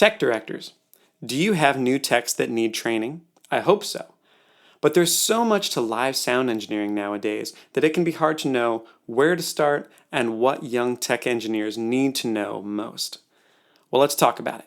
Tech directors, do you have new techs that need training? I hope so. But there's so much to live sound engineering nowadays that it can be hard to know where to start and what young tech engineers need to know most. Well, let's talk about it.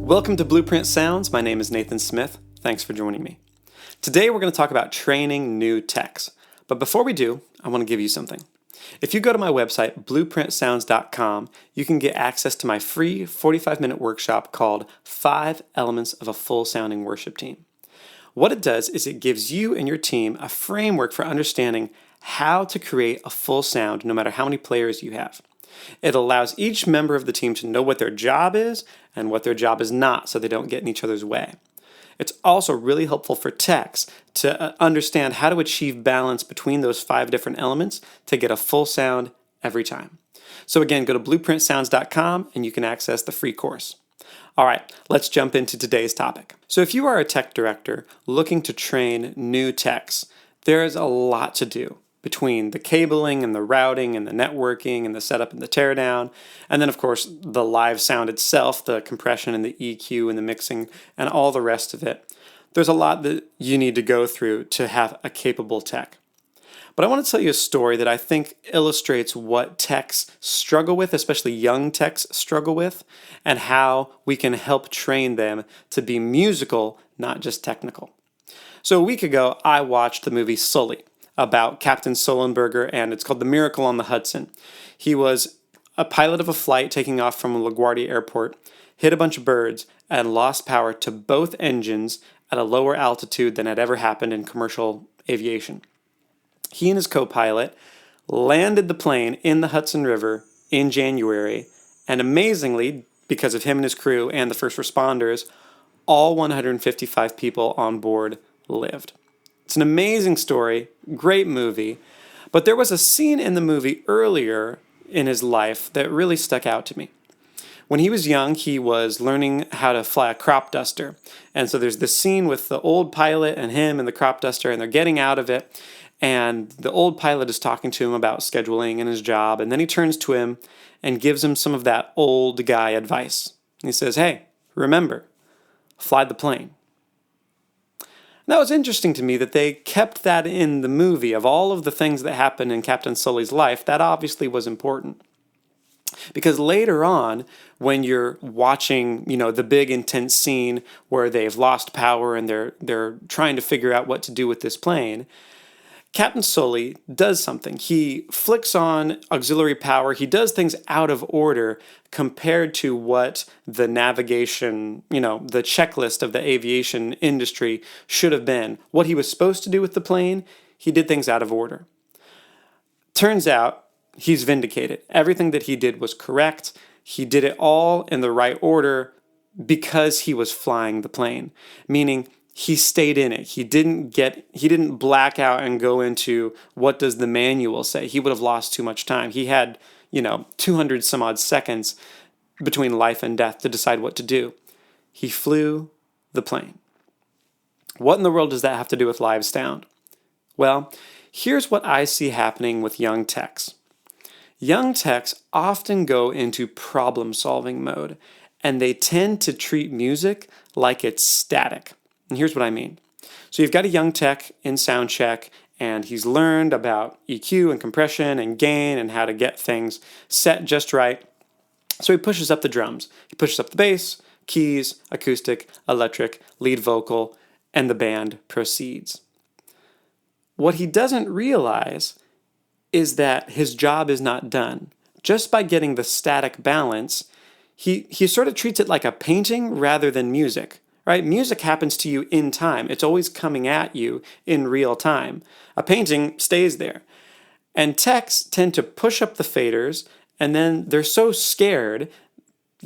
Welcome to Blueprint Sounds. My name is Nathan Smith. Thanks for joining me. Today we're going to talk about training new techs. But before we do, I want to give you something. If you go to my website, blueprintsounds.com, you can get access to my free 45-minute workshop called 5 Elements of a Full Sounding Worship Team. What it does is it gives you and your team a framework for understanding how to create a full sound no matter how many players you have. It allows each member of the team to know what their job is and what their job is not so they don't get in each other's way. It's also really helpful for techs to understand how to achieve balance between those 5 different elements to get a full sound every time. So again, go to blueprintsounds.com and you can access the free course. All right, let's jump into today's topic. So if you are a tech director looking to train new techs, there is a lot to do between the cabling and the routing and the networking and the setup and the teardown, and then of course the live sound itself, the compression and the EQ and the mixing and all the rest of it. There's a lot that you need to go through to have a capable tech. But I want to tell you a story that I think illustrates what techs struggle with, especially young techs struggle with, and how we can help train them to be musical, not just technical. So a week ago, I watched the movie Sully, about Captain Sullenberger, and it's called The Miracle on the Hudson. He was a pilot of a flight taking off from LaGuardia Airport, hit a bunch of birds, and lost power to both engines at a lower altitude than had ever happened in commercial aviation. He and his co-pilot landed the plane in the Hudson River in January, and amazingly, because of him and his crew and the first responders, all 155 people on board lived. It's an amazing story, great movie, but there was a scene in the movie earlier in his life that really stuck out to me. When he was young, he was learning how to fly a crop duster. And so there's this scene with the old pilot and him and the crop duster, and they're getting out of it. And the old pilot is talking to him about scheduling and his job. And then he turns to him and gives him some of that old guy advice. He says, "Hey, remember, fly the plane." That was interesting to me that they kept that in the movie. Of all of the things that happened in Captain Sully's life, that obviously was important. Because later on, when you're watching, the big intense scene where they've lost power and they're trying to figure out what to do with this plane, Captain Sully does something. He flicks on auxiliary power. He does things out of order compared to what the navigation, the checklist of the aviation industry should have been. What he was supposed to do with the plane, he did things out of order. Turns out he's vindicated. Everything that he did was correct. He did it all in the right order because he was flying the plane, meaning he stayed in it. He didn't black out and go into what does the manual say. He would have lost too much time. He had, 200 some odd seconds between life and death to decide what to do. He flew the plane. What in the world does that have to do with live sound? Well, here's what I see happening with young techs. Young techs often go into problem-solving mode, and they tend to treat music like it's static. And here's what I mean. So you've got a young tech in sound check, and he's learned about EQ and compression and gain and how to get things set just right. So he pushes up the drums. He pushes up the bass, keys, acoustic, electric, lead vocal, and the band proceeds. What he doesn't realize is that his job is not done. Just by getting the static balance, he sort of treats it like a painting rather than music. Right? Music happens to you in time. It's always coming at you in real time. A painting stays there. And techs tend to push up the faders, and then they're so scared.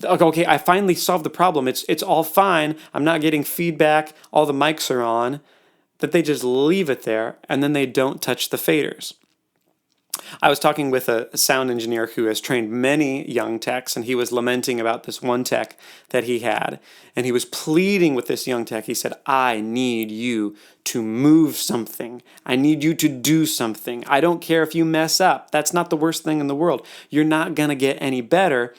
Okay, I finally solved the problem. It's all fine. I'm not getting feedback. All the mics are on. That they just leave it there, and then they don't touch the faders. I was talking with a sound engineer who has trained many young techs, and he was lamenting about this one tech that he had. And he was pleading with this young tech. He said, I need you to move something. I need you to do something. I don't care if you mess up. That's not the worst thing in the world. You're not going to get any better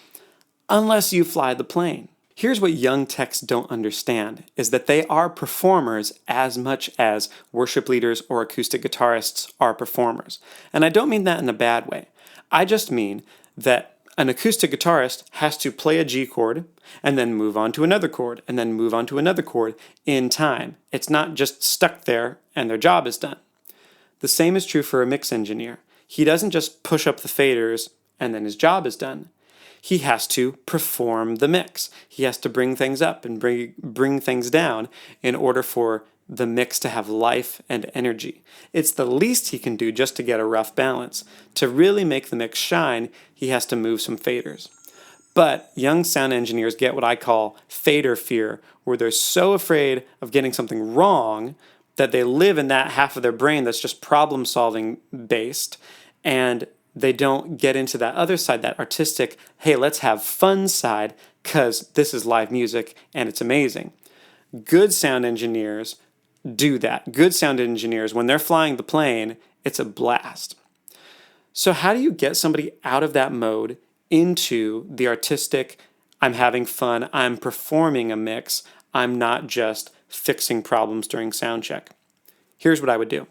unless you fly the plane. Here's what young techs don't understand, is that they are performers as much as worship leaders or acoustic guitarists are performers. And I don't mean that in a bad way. I just mean that an acoustic guitarist has to play a G chord and then move on to another chord and then move on to another chord in time. It's not just stuck there and their job is done. The same is true for a mix engineer. He doesn't just push up the faders and then his job is done. He has to perform the mix. He has to bring things up and bring things down in order for the mix to have life and energy. It's the least he can do just to get a rough balance. To really make the mix shine, he has to move some faders. But young sound engineers get what I call fader fear, where they're so afraid of getting something wrong that they live in that half of their brain that's just problem-solving based, and they don't get into that other side, that artistic, hey, let's have fun side, because this is live music and it's amazing. Good sound engineers do that. Good sound engineers, when they're flying the plane, it's a blast. So how do you get somebody out of that mode into the artistic, I'm having fun, I'm performing a mix, I'm not just fixing problems during sound check? Here's what I would do.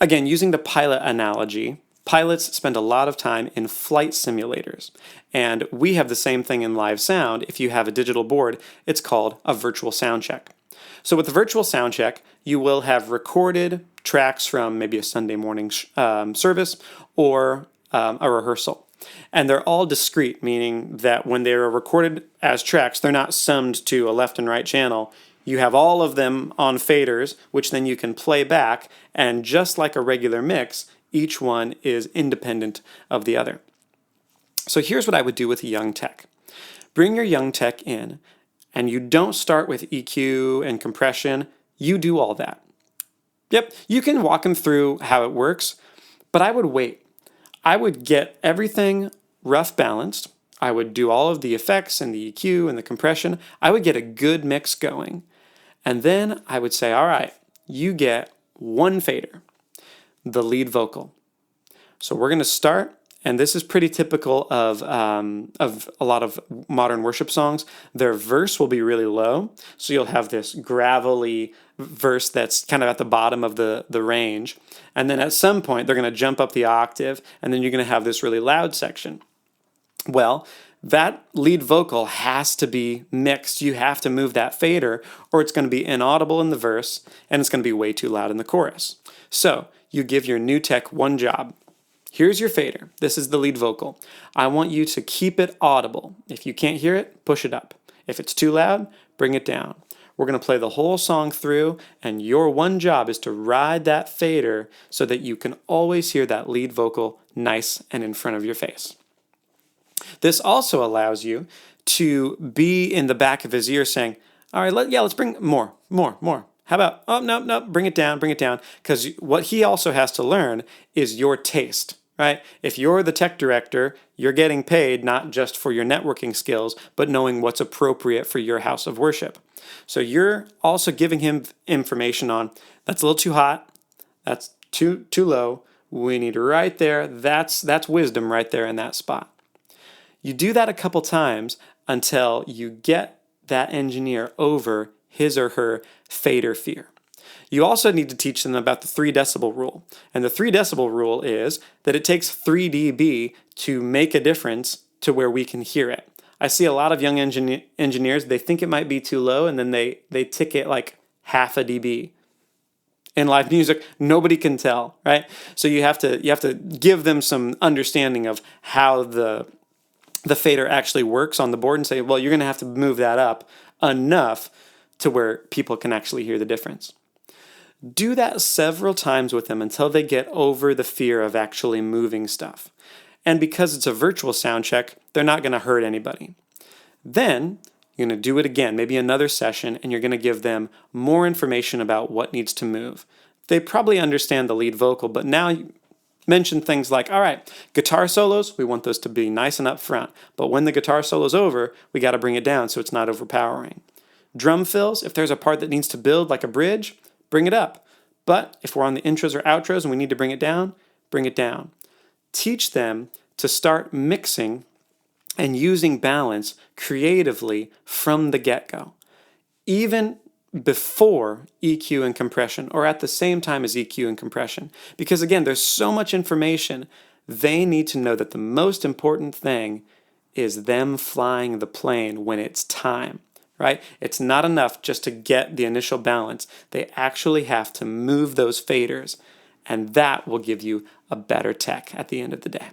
Again, using the pilot analogy, pilots spend a lot of time in flight simulators. And we have the same thing in live sound. If you have a digital board, it's called a virtual sound check. So with the virtual sound check, you will have recorded tracks from maybe a Sunday morning service or a rehearsal. And they're all discrete, meaning that when they're recorded as tracks, they're not summed to a left and right channel. You have all of them on faders, which then you can play back, and just like a regular mix, each one is independent of the other. So here's what I would do with a young tech. Bring your young tech in, and you don't start with EQ and compression. You do all that. Yep, you can walk them through how it works, but I would wait. I would get everything rough balanced. I would do all of the effects and the EQ and the compression. I would get a good mix going. And then I would say, all right, you get one fader, the lead vocal. So we're going to start, and this is pretty typical of a lot of modern worship songs. Their verse will be really low, so you'll have this gravelly verse that's kind of at the bottom of the range. And then at some point, they're going to jump up the octave, and then you're going to have this really loud section. Well, that lead vocal has to be mixed. You have to move that fader, or it's going to be inaudible in the verse, and it's going to be way too loud in the chorus. So you give your new tech one job. Here's your fader. This is the lead vocal. I want you to keep it audible. If you can't hear it, push it up. If it's too loud, bring it down. We're going to play the whole song through, and your one job is to ride that fader so that you can always hear that lead vocal nice and in front of your face. This also allows you to be in the back of his ear saying, all right, let's bring more. How about, oh, no, bring it down. Because what he also has to learn is your taste, right? If you're the tech director, you're getting paid not just for your networking skills, but knowing what's appropriate for your house of worship. So you're also giving him information on, that's a little too hot, that's too low, we need right there, that's wisdom right there in that spot. You do that a couple times until you get that engineer over his or her fader fear. You also need to teach them about the 3 decibel rule. And the 3 decibel rule is that it takes 3 dB to make a difference to where we can hear it. I see a lot of young engineers, they think it might be too low, and then they tick it like half a dB. In live music, nobody can tell, right? So you have to give them some understanding of how the fader actually works on the board and say, well, you're going to have to move that up enough to where people can actually hear the difference. Do that several times with them until they get over the fear of actually moving stuff. And because it's a virtual sound check, they're not going to hurt anybody. Then you're going to do it again, maybe another session, and you're going to give them more information about what needs to move. They probably understand the lead vocal, but now mention things like, all right, guitar solos, we want those to be nice and up front, but when the guitar solo's over, we got to bring it down so it's not overpowering. Drum fills, if there's a part that needs to build like a bridge, bring it up. But if we're on the intros or outros and we need to bring it down, bring it down. Teach them to start mixing and using balance creatively from the get-go, even before EQ and compression, or at the same time as EQ and compression. Because again, there's so much information, they need to know that the most important thing is them flying the plane when it's time, right? It's not enough just to get the initial balance. They actually have to move those faders, and that will give you a better tech at the end of the day.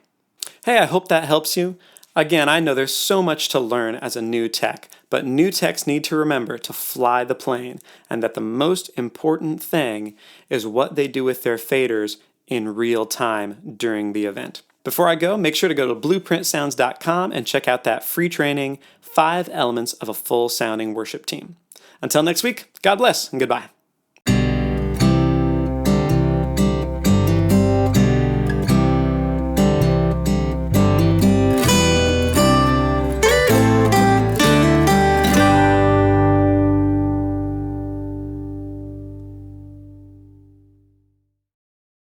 Hey, I hope that helps you. Again, I know there's so much to learn as a new tech, but new techs need to remember to fly the plane, and that the most important thing is what they do with their faders in real time during the event. Before I go, make sure to go to blueprintsounds.com and check out that free training, 5 Elements of a Full Sounding Worship Team. Until next week, God bless and goodbye.